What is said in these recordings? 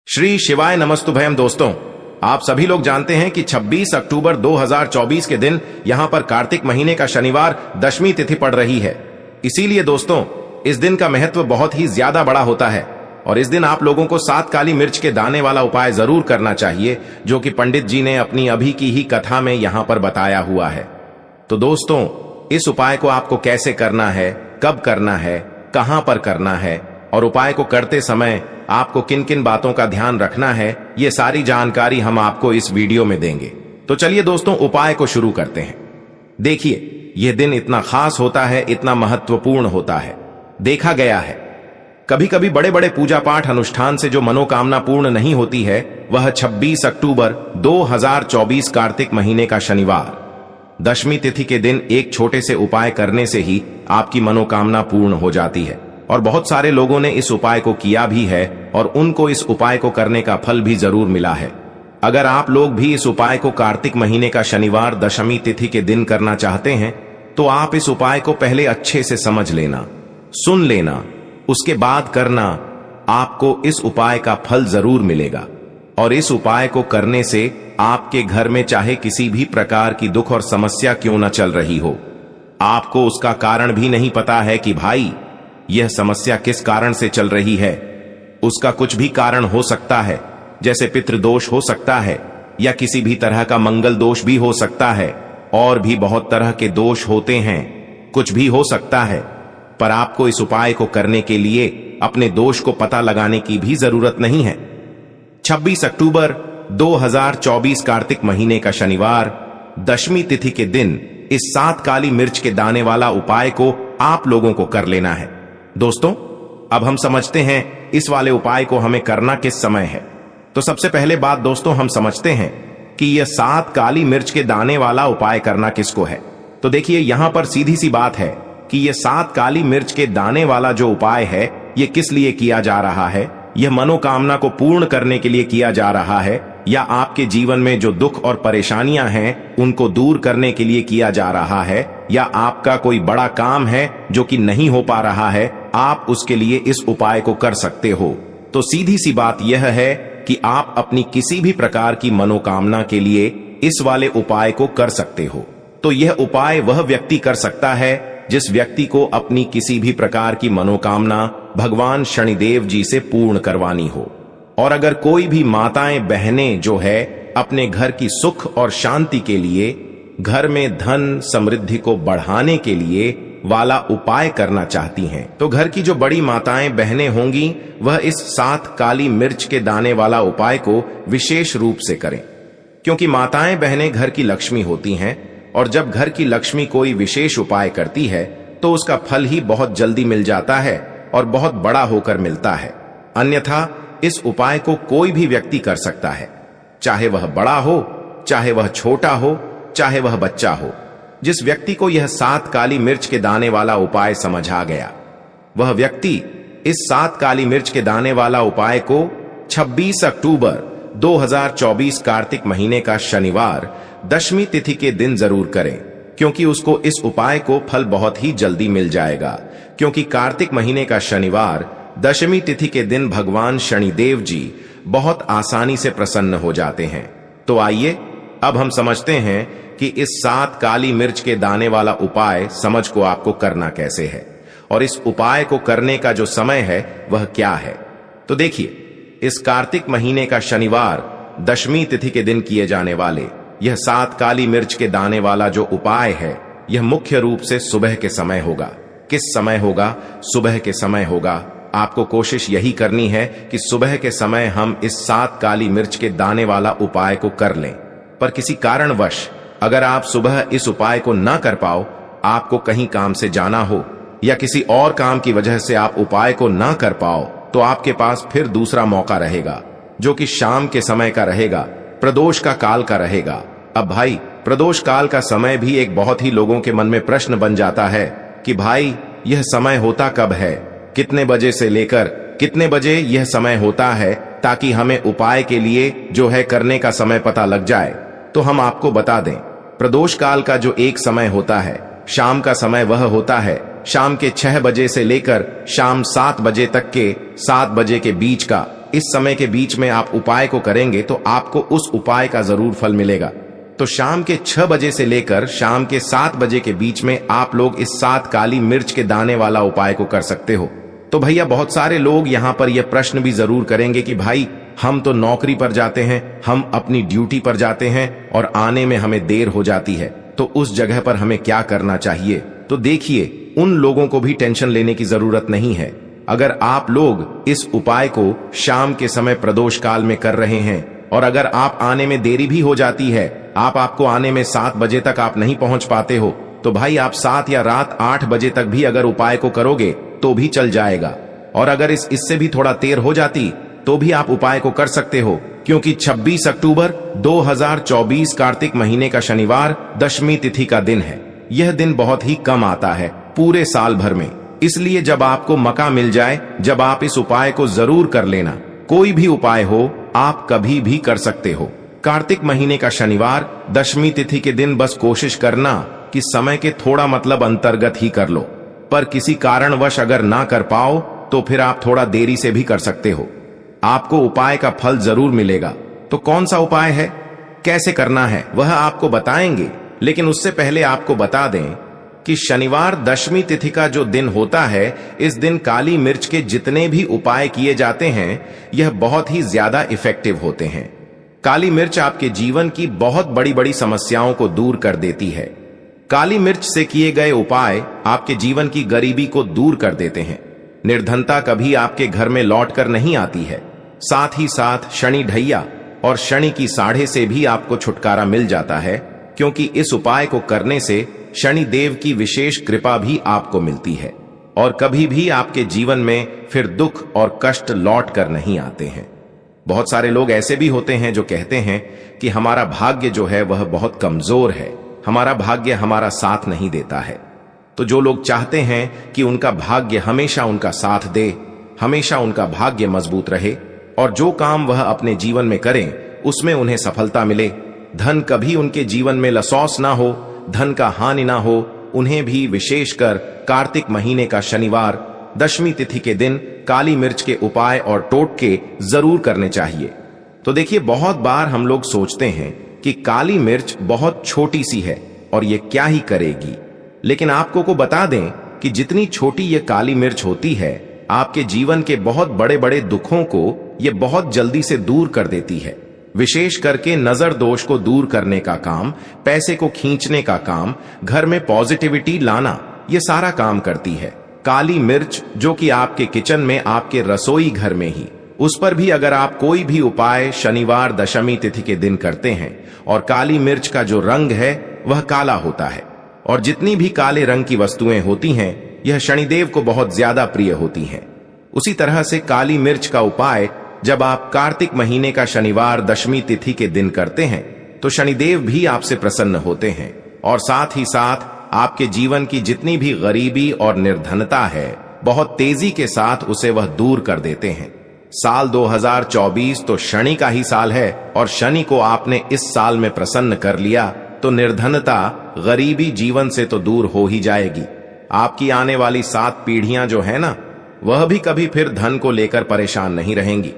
श्री शिवाय नमस्तुभयम। दोस्तों, आप सभी लोग जानते हैं कि 26 अक्टूबर 2024 के दिन यहां पर कार्तिक महीने का शनिवार दशमी तिथि पड़ रही है। इसीलिए दोस्तों, इस दिन का महत्व बहुत ही ज्यादा बड़ा होता है और इस दिन आप लोगों को 7 काली मिर्च के दाने वाला उपाय जरूर करना चाहिए, जो कि पंडित जी ने अपनी अभी की ही कथा में यहां पर बताया हुआ है। तो दोस्तों, इस उपाय को आपको कैसे करना है, कब करना है, कहां पर करना है और उपाय को करते समय आपको किन किन बातों का ध्यान रखना है, ये सारी जानकारी हम आपको इस वीडियो में देंगे। तो चलिए दोस्तों, उपाय को शुरू करते हैं। देखिए, यह दिन इतना खास होता है, इतना महत्वपूर्ण होता है। देखा गया है कभी कभी बड़े बड़े पूजा पाठ अनुष्ठान से जो मनोकामना पूर्ण नहीं होती है, वह 26 अक्टूबर 2024 कार्तिक महीने का शनिवार दशमी तिथि के दिन एक छोटे से उपाय करने से ही आपकी मनोकामना पूर्ण हो जाती है। और बहुत सारे लोगों ने इस उपाय को किया भी है और उनको इस उपाय को करने का फल भी जरूर मिला है। अगर आप लोग भी इस उपाय को कार्तिक महीने का शनिवार दशमी तिथि के दिन करना चाहते हैं, तो आप इस उपाय को पहले अच्छे से समझ लेना, सुन लेना, उसके बाद करना। आपको इस उपाय का फल जरूर मिलेगा और इस उपाय को करने से आपके घर में चाहे किसी भी प्रकार की दुख और समस्या क्यों न चल रही हो, आपको उसका कारण भी नहीं पता है कि भाई यह समस्या किस कारण से चल रही है। उसका कुछ भी कारण हो सकता है, जैसे पितृदोष हो सकता है या किसी भी तरह का मंगल दोष भी हो सकता है, और भी बहुत तरह के दोष होते हैं, कुछ भी हो सकता है। पर आपको इस उपाय को करने के लिए अपने दोष को पता लगाने की भी जरूरत नहीं है। 26 अक्टूबर 2024 कार्तिक महीने का शनिवार दशमी तिथि के दिन इस 7 काली मिर्च के दाने वाला उपाय को आप लोगों को कर लेना है। दोस्तों, अब हम समझते हैं इस वाले उपाय को हमें करना किस समय है। तो सबसे पहले बात दोस्तों, हम समझते हैं कि यह 7 काली मिर्च के दाने वाला उपाय करना किसको है। तो देखिए, यहां पर सीधी सी बात है कि यह 7 काली मिर्च के दाने वाला जो उपाय है, यह किस लिए किया जा रहा है। यह मनोकामना को पूर्ण करने के लिए किया जा रहा है, या आपके जीवन में जो दुख और परेशानियां हैं उनको दूर करने के लिए किया जा रहा है, या आपका कोई बड़ा काम है जो कि नहीं हो पा रहा है, आप उसके लिए इस उपाय को कर सकते हो। तो सीधी सी बात यह है कि आप अपनी किसी भी प्रकार की मनोकामना के लिए इस वाले उपाय को कर सकते हो। तो यह उपाय वह व्यक्ति कर सकता है जिस व्यक्ति को अपनी किसी भी प्रकार की मनोकामना भगवान शनिदेव जी से पूर्ण करवानी हो। और अगर कोई भी माताएं बहनें जो है अपने घर की सुख और शांति के लिए, घर में धन समृद्धि को बढ़ाने के लिए वाला उपाय करना चाहती हैं, तो घर की जो बड़ी माताएं बहनें होंगी, वह इस 7 काली मिर्च के दाने वाला उपाय को विशेष रूप से करें। क्योंकि माताएं बहनें घर की लक्ष्मी होती हैं, और जब घर की लक्ष्मी कोई विशेष उपाय करती है तो उसका फल ही बहुत जल्दी मिल जाता है और बहुत बड़ा होकर मिलता है। अन्यथा इस उपाय को कोई भी व्यक्ति कर सकता है, चाहे वह बड़ा हो, चाहे वह छोटा हो, चाहे वह बच्चा हो। जिस व्यक्ति को यह 7 काली मिर्च के दाने वाला उपाय समझ आ गया, वह व्यक्ति इस 7 काली मिर्च के दाने वाला उपाय को 26 अक्टूबर 2024 कार्तिक महीने का शनिवार दशमी तिथि के दिन जरूर करें, क्योंकि उसको इस उपाय को फल बहुत ही जल्दी मिल जाएगा। क्योंकि कार्तिक महीने का शनिवार दशमी तिथि के दिन भगवान शनिदेव जी बहुत आसानी से प्रसन्न हो जाते हैं। तो आइए अब हम समझते हैं कि इस 7 काली मिर्च के दाने वाला उपाय समझ को आपको करना कैसे है, और इस उपाय को करने का जो समय है वह क्या है। तो देखिए, इस कार्तिक महीने का शनिवार दशमी तिथि के दिन किए जाने वाले यह 7 काली मिर्च के दाने वाला जो उपाय है, यह मुख्य रूप से सुबह के समय होगा। किस समय होगा? सुबह के समय होगा। आपको कोशिश यही करनी है कि सुबह के समय हम इस 7 काली मिर्च के दाने वाला उपाय को कर लें। पर किसी कारणवश अगर आप सुबह इस उपाय को ना कर पाओ, आपको कहीं काम से जाना हो या किसी और काम की वजह से आप उपाय को ना कर पाओ, तो आपके पास फिर दूसरा मौका रहेगा, जो कि शाम के समय का रहेगा, प्रदोष का काल का रहेगा। अब भाई, प्रदोष काल का समय भी एक बहुत ही लोगों के मन में प्रश्न बन जाता है कि भाई यह समय होता कब है, कितने बजे से लेकर कितने बजे यह समय होता है, ताकि हमें उपाय के लिए जो है करने का समय पता लग जाए। तो हम आपको बता दें, प्रदोष काल का जो एक समय होता है, शाम का समय, वह होता है शाम के 6 बजे से लेकर शाम 7 बजे तक के 7 बजे के बीच का इस समय के बीच में आप उपाय को करेंगे तो आपको उस उपाय का जरूर फल मिलेगा। तो शाम के 6 बजे से लेकर शाम के 7 बजे के बीच में आप लोग इस 7 काली मिर्च के दाने वाला उपाय को कर सकते हो। तो भैया बहुत सारे लोग यहाँ पर यह प्रश्न भी जरूर करेंगे कि भाई हम तो नौकरी पर जाते हैं, हम अपनी ड्यूटी पर जाते हैं और आने में हमें देर हो जाती है, तो उस जगह पर हमें क्या करना चाहिए। तो देखिए, उन लोगों को भी टेंशन लेने की जरूरत नहीं है। अगर आप लोग इस उपाय को शाम के समय प्रदोष काल में कर रहे हैं और अगर आप आने में देरी भी हो जाती है, आपको आने में 7 बजे तक आप नहीं पहुंच पाते हो, तो भाई आप 7 या रात 8 बजे तक भी अगर उपाय को करोगे तो भी चल जाएगा। और अगर इससे भी थोड़ा देर हो जाती तो भी आप उपाय को कर सकते हो, क्योंकि 26 अक्टूबर 2024 कार्तिक महीने का शनिवार दशमी तिथि का दिन है। यह दिन बहुत ही कम आता है पूरे साल भर में, इसलिए जब आपको मौका मिल जाए, जब आप इस उपाय को जरूर कर लेना। कोई भी उपाय हो आप कभी भी कर सकते हो। कार्तिक महीने का शनिवार दशमी तिथि के दिन बस कोशिश करना कि समय के थोड़ा मतलब अंतर्गत ही कर लो, पर किसी कारणवश अगर ना कर पाओ तो फिर आप थोड़ा देरी से भी कर सकते हो। आपको उपाय का फल जरूर मिलेगा। तो कौन सा उपाय है, कैसे करना है, वह आपको बताएंगे। लेकिन उससे पहले आपको बता दें कि शनिवार दशमी तिथि का जो दिन होता है, इस दिन काली मिर्च के जितने भी उपाय किए जाते हैं यह बहुत ही ज्यादा इफेक्टिव होते हैं। काली मिर्च आपके जीवन की बहुत बड़ी बड़ी समस्याओं को दूर कर देती है। काली मिर्च से किए गए उपाय आपके जीवन की गरीबी को दूर कर देते हैं। निर्धनता कभी आपके घर में लौट कर नहीं आती है। साथ ही साथ शनि ढैया और शनि की साढ़े से भी आपको छुटकारा मिल जाता है, क्योंकि इस उपाय को करने से शनि देव की विशेष कृपा भी आपको मिलती है और कभी भी आपके जीवन में फिर दुख और कष्ट लौट कर नहीं आते हैं। बहुत सारे लोग ऐसे भी होते हैं जो कहते हैं कि हमारा भाग्य जो है वह बहुत कमजोर है, हमारा भाग्य हमारा साथ नहीं देता है। तो जो लोग चाहते हैं कि उनका भाग्य हमेशा उनका साथ दे, हमेशा उनका भाग्य मजबूत रहे और जो काम वह अपने जीवन में करें उसमें उन्हें सफलता मिले, धन कभी उनके जीवन में लसॉस ना हो, धन का हानि ना हो, उन्हें भी विशेषकर कार्तिक महीने का शनिवार दशमी तिथि के दिन काली मिर्च के उपाय और टोटके जरूर करने चाहिए। तो देखिए, बहुत बार हम लोग सोचते हैं कि काली मिर्च बहुत छोटी सी है और ये क्या ही करेगी, लेकिन आपको को बता दें कि जितनी छोटी ये काली मिर्च होती है, आपके जीवन के बहुत बड़े बड़े दुखों को ये बहुत जल्दी से दूर कर देती है। विशेष करके नजर दोष को दूर करने का काम, पैसे को खींचने का काम, घर में पॉजिटिविटी लाना, ये सारा काम करती है काली मिर्च, जो कि आपके किचन में, आपके रसोई घर में ही, उस पर भी अगर आप कोई भी उपाय शनिवार दशमी तिथि के दिन करते हैं और काली मिर्च का जो रंग है वह काला होता है और जितनी भी काले रंग की वस्तुएं होती हैं यह शनिदेव को बहुत ज्यादा प्रिय होती हैं। उसी तरह से काली मिर्च का उपाय जब आप कार्तिक महीने का शनिवार दशमी तिथि के दिन करते हैं तो शनिदेव भी आपसे प्रसन्न होते हैं और साथ ही साथ आपके जीवन की जितनी भी गरीबी और निर्धनता है बहुत तेजी के साथ उसे वह दूर कर देते हैं। साल 2024 तो शनि का ही साल है और शनि को आपने इस साल में प्रसन्न कर लिया तो निर्धनता, गरीबी जीवन से तो दूर हो ही जाएगी। आपकी आने वाली 7 पीढ़ियां जो है ना, वह भी कभी फिर धन को लेकर परेशान नहीं रहेंगी।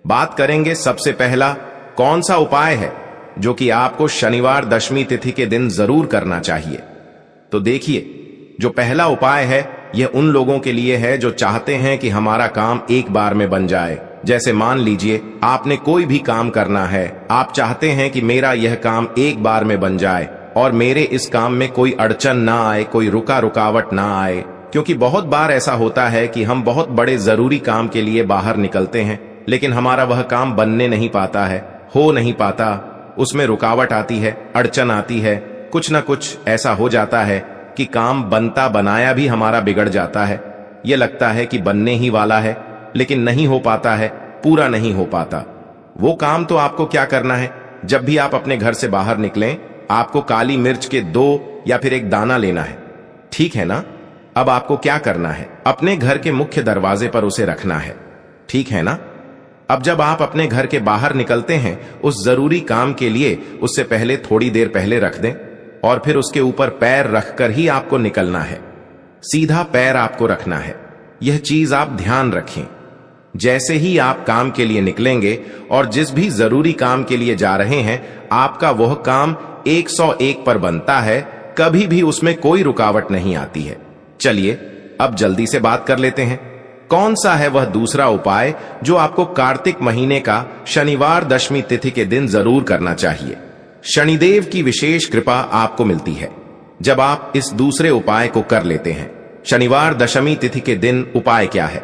बात करेंगे सबसे पहला कौन सा उपाय है जो कि आपको शनिवार दशमी तिथि के दिन जरूर करना चाहिए। तो देखिए, जो पहला उपाय है यह उन लोगों के लिए है जो चाहते हैं कि हमारा काम एक बार में बन जाए। जैसे मान लीजिए आपने कोई भी काम करना है, आप चाहते हैं कि मेरा यह काम एक बार में बन जाए और मेरे इस काम में कोई अड़चन ना आए, कोई रुकावट ना आए। क्योंकि बहुत बार ऐसा होता है कि हम बहुत बड़े जरूरी काम के लिए बाहर निकलते हैं लेकिन हमारा वह काम बनने नहीं पाता है, हो नहीं पाता, उसमें रुकावट आती है, अड़चन आती है, कुछ ना कुछ ऐसा हो जाता है कि काम बनता बनाया भी हमारा बिगड़ जाता है। यह लगता है कि बनने ही वाला है लेकिन नहीं हो पाता है, पूरा नहीं हो पाता। वो काम तो आपको क्या करना है, जब भी आप अपने घर से बाहर निकलें आपको काली मिर्च के 2 या फिर 1 दाना लेना है, ठीक है ना। अब आपको क्या करना है, अपने घर के मुख्य दरवाजे पर उसे रखना है, ठीक है ना। अब जब आप अपने घर के बाहर निकलते हैं उस जरूरी काम के लिए, उससे पहले थोड़ी देर पहले रख दें और फिर उसके ऊपर पैर रखकर ही आपको निकलना है। सीधा पैर आपको रखना है, यह चीज आप ध्यान रखें। जैसे ही आप काम के लिए निकलेंगे और जिस भी जरूरी काम के लिए जा रहे हैं, आपका वह काम 101 पर बनता है, कभी भी उसमें कोई रुकावट नहीं आती है। चलिए अब जल्दी से बात कर लेते हैं, कौन सा है वह दूसरा उपाय जो आपको कार्तिक महीने का शनिवार दशमी तिथि के दिन जरूर करना चाहिए। शनिदेव की विशेष कृपा आपको मिलती है जब आप इस दूसरे उपाय को कर लेते हैं। शनिवार दशमी तिथि के दिन उपाय क्या है?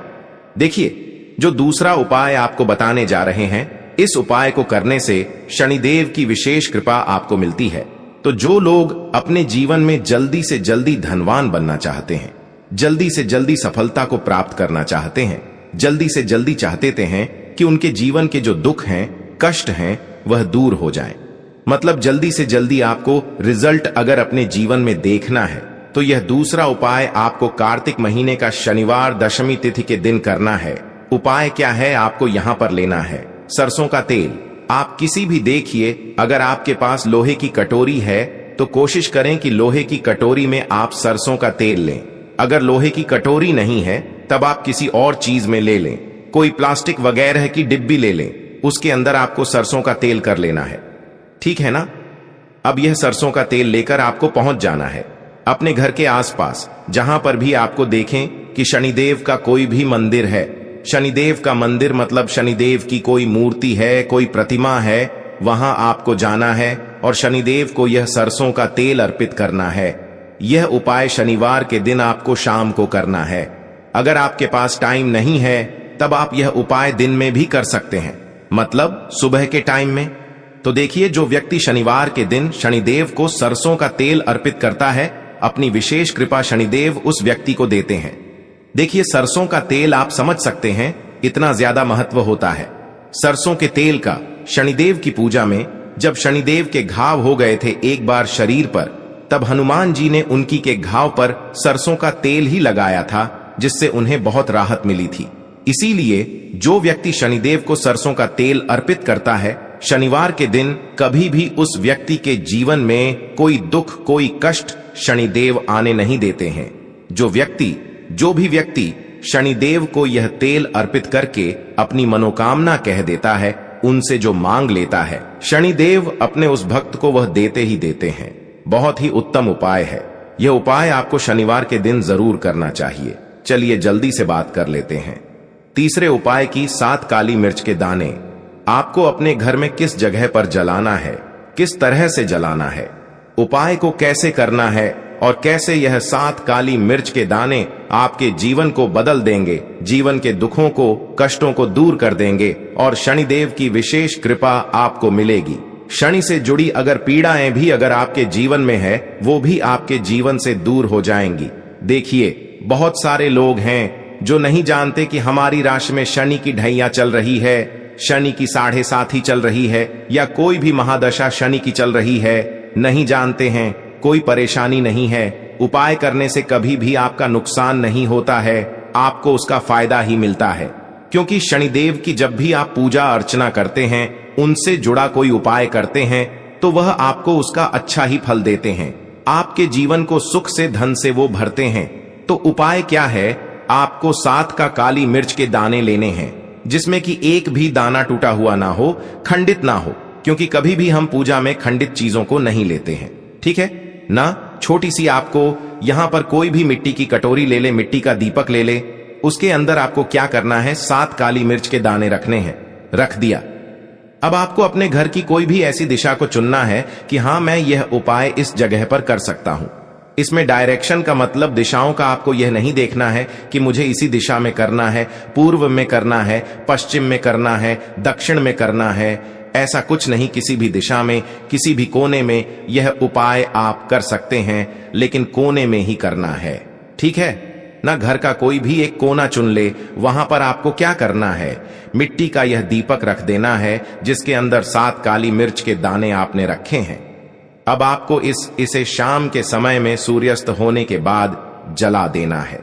देखिए, जो दूसरा उपाय आपको बताने जा रहे हैं, इस उपाय को करने से शनिदेव की विशेष कृपा आपको मिलती है। तो जो लोग अपने जीवन में जल्दी से जल्दी धनवान बनना चाहते हैं, जल्दी से जल्दी सफलता को प्राप्त करना चाहते हैं, जल्दी से जल्दी चाहते हैं कि उनके जीवन के जो दुख हैं, कष्ट हैं, वह दूर हो जाएं, मतलब जल्दी से जल्दी आपको रिजल्ट अगर अपने जीवन में देखना है, तो यह दूसरा उपाय आपको कार्तिक महीने का शनिवार दशमी तिथि के दिन करना है। उपाय क्या है? आपको यहां पर लेना है सरसों का तेल। आप किसी भी देखिए, अगर आपके पास लोहे की कटोरी है तो कोशिश करें कि लोहे की कटोरी में आप सरसों का तेल लें। अगर लोहे की कटोरी नहीं है तब आप किसी और चीज में ले लें, कोई प्लास्टिक वगैरह की डिब्बी ले लें, उसके अंदर आपको सरसों का तेल कर लेना है। ठीक है ना? अब यह सरसों का तेल लेकर आपको पहुंच जाना है अपने घर के आसपास, जहां पर भी आपको देखें कि शनिदेव का कोई भी मंदिर है। शनिदेव का मंदिर मतलब शनिदेव की कोई मूर्ति है, कोई प्रतिमा है, वहां आपको जाना है और शनिदेव को यह सरसों का तेल अर्पित करना है। यह उपाय शनिवार के दिन आपको शाम को करना है। अगर आपके पास टाइम नहीं है तब आप यह उपाय दिन में भी कर सकते हैं, मतलब सुबह के टाइम में। तो देखिए, जो व्यक्ति शनिवार के दिन शनिदेव को सरसों का तेल अर्पित करता है, अपनी विशेष कृपा शनिदेव उस व्यक्ति को देते हैं। देखिए, सरसों का तेल आप समझ सकते हैं इतना ज्यादा महत्व होता है सरसों के तेल का। शनिदेव की पूजा में जब शनिदेव के घाव हो गए थे एक बार शरीर पर, तब हनुमान जी ने उनकी के घाव पर सरसों का तेल ही लगाया था, जिससे उन्हें बहुत राहत मिली थी। इसीलिए जो व्यक्ति शनिदेव को सरसों का तेल अर्पित करता है शनिवार के दिन, कभी भी उस व्यक्ति के जीवन में कोई दुख, कोई कष्ट शनिदेव आने नहीं देते हैं। जो भी व्यक्ति शनिदेव को यह तेल अर्पित करके अपनी मनोकामना कह देता है, उनसे जो मांग लेता है, शनिदेव अपने उस भक्त को वह देते ही देते हैं। बहुत ही उत्तम उपाय है। यह उपाय आपको शनिवार के दिन जरूर करना चाहिए। चलिए जल्दी से बात कर लेते हैं तीसरे उपाय की। 7 काली मिर्च के दाने आपको अपने घर में किस जगह पर जलाना है, किस तरह से जलाना है, उपाय को कैसे करना है और कैसे यह 7 काली मिर्च के दाने आपके जीवन को बदल देंगे, जीवन के दुखों को, कष्टों को दूर कर देंगे और शनिदेव की विशेष कृपा आपको मिलेगी। शनि से जुड़ी अगर पीड़ाएं भी अगर आपके जीवन में है, वो भी आपके जीवन से दूर हो जाएंगी। देखिए, बहुत सारे लोग हैं जो नहीं जानते कि हमारी राशि में शनि की ढैया चल रही है, शनि की 7.5 ही चल रही है, या कोई भी महादशा शनि की चल रही है, नहीं जानते हैं। कोई परेशानी नहीं है। उपाय करने से कभी भी आपका नुकसान नहीं होता है, आपको उसका फायदा ही मिलता है। क्योंकि शनिदेव की जब भी आप पूजा अर्चना करते हैं, उनसे जुड़ा कोई उपाय करते हैं, तो वह आपको उसका अच्छा ही फल देते हैं। आपके जीवन को सुख से, धन से वो भरते हैं। तो उपाय क्या है? आपको 7 का काली मिर्च के दाने लेने हैं, जिसमें कि एक भी दाना टूटा हुआ ना हो, खंडित ना हो, क्योंकि कभी भी हम पूजा में खंडित चीजों को नहीं लेते हैं। ठीक है ना? छोटी सी आपको यहां पर कोई भी मिट्टी की कटोरी ले ले, मिट्टी का दीपक ले ले, उसके अंदर आपको क्या करना है, 7 काली मिर्च के दाने रखने हैं। रख दिया। अब आपको अपने घर की कोई भी ऐसी दिशा को चुनना है कि हां, मैं यह उपाय इस जगह पर कर सकता हूं। इसमें डायरेक्शन का मतलब दिशाओं का आपको यह नहीं देखना है कि मुझे इसी दिशा में करना है, पूर्व में करना है, पश्चिम में करना है, दक्षिण में करना है। ऐसा कुछ नहीं। किसी भी दिशा में, किसी भी कोने में यह उपाय आप कर सकते हैं, लेकिन कोने में ही करना है। ठीक है ना? घर का कोई भी एक कोना चुन ले, वहां पर आपको क्या करना है, मिट्टी का यह दीपक रख देना है, जिसके अंदर 7 काली मिर्च के दाने आपने रखे हैं। अब आपको इसे शाम के समय में सूर्यास्त होने के बाद जला देना है।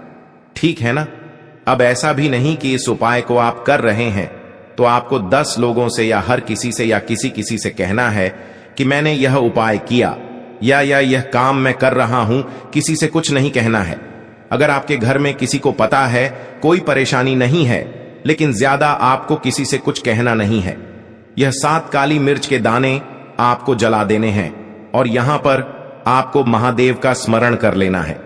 ठीक है ना? अब ऐसा भी नहीं कि इस उपाय को आप कर रहे हैं तो आपको 10 लोगों से या हर किसी से या किसी से कहना है कि मैंने यह उपाय किया या यह काम मैं कर रहा हूं। किसी से कुछ नहीं कहना है। अगर आपके घर में किसी को पता है, कोई परेशानी नहीं है, लेकिन ज्यादा आपको किसी से कुछ कहना नहीं है। यह 7 काली मिर्च के दाने आपको जला देने हैं और यहां पर आपको महादेव का स्मरण कर लेना है।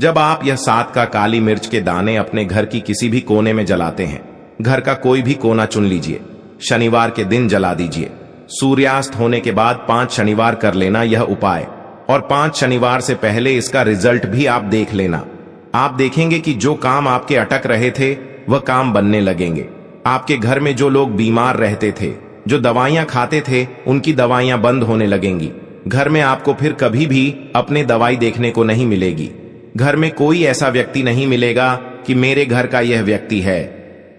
जब आप यह 7 का काली मिर्च के दाने अपने घर की किसी भी कोने में जलाते हैं, घर का कोई भी कोना चुन लीजिए, शनिवार के दिन जला दीजिए। सूर्यास्त होने के बाद 5 शनिवार कर लेना यह उपाय, और 5 शनिवार से पहले इसका रिजल्ट भी आप देख लेना। आप देखेंगे कि जो काम आपके अटक रहे थे वह काम बनने लगेंगे। आपके घर में जो लोग बीमार रहते थे, जो दवाइयां खाते थे, उनकी दवाइयां बंद होने लगेंगी। घर में आपको फिर कभी भी अपने दवाई देखने को नहीं मिलेगी। घर में कोई ऐसा व्यक्ति नहीं मिलेगा कि मेरे घर का यह व्यक्ति है,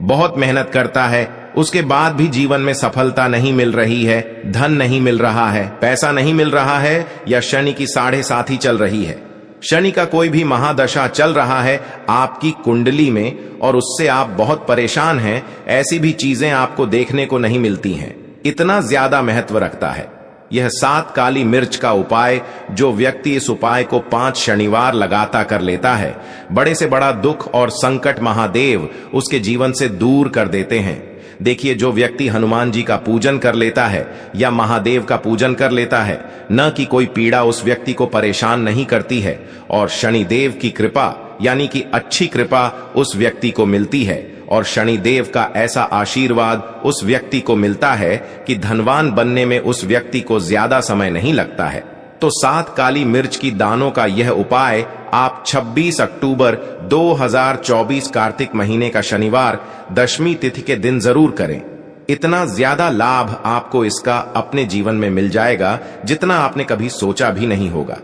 बहुत मेहनत करता है, उसके बाद भी जीवन में सफलता नहीं मिल रही है, धन नहीं मिल रहा है, पैसा नहीं मिल रहा है, या शनि की 7.5 ही चल रही है, शनि का कोई भी महादशा चल रहा है आपकी कुंडली में और उससे आप बहुत परेशान हैं। ऐसी भी चीजें आपको देखने को नहीं मिलती हैं। इतना ज्यादा महत्व रखता है यह 7 काली मिर्च का उपाय। जो व्यक्ति इस उपाय को 5 शनिवार लगातार कर लेता है, बड़े से बड़ा दुख और संकट महादेव उसके जीवन से दूर कर देते हैं। देखिए, जो व्यक्ति हनुमान जी का पूजन कर लेता है या महादेव का पूजन कर लेता है, न कि कोई पीड़ा उस व्यक्ति को परेशान नहीं करती है, और शनिदेव की कृपा यानी कि अच्छी कृपा उस व्यक्ति को मिलती है, और शनिदेव का ऐसा आशीर्वाद उस व्यक्ति को मिलता है कि धनवान बनने में उस व्यक्ति को ज्यादा समय नहीं लगता है। तो 7 काली मिर्च की दानों का यह उपाय आप 26 अक्टूबर 2024 कार्तिक महीने का शनिवार दशमी तिथि के दिन जरूर करें। इतना ज्यादा लाभ आपको इसका अपने जीवन में मिल जाएगा जितना आपने कभी सोचा भी नहीं होगा।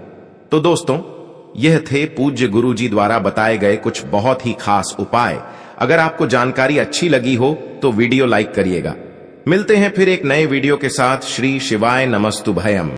तो दोस्तों, यह थे पूज्य गुरु जी द्वारा बताए गए कुछ बहुत ही खास उपाय। अगर आपको जानकारी अच्छी लगी हो तो वीडियो लाइक करिएगा। मिलते हैं फिर एक नए वीडियो के साथ। श्री शिवाय नमस्तुभयम।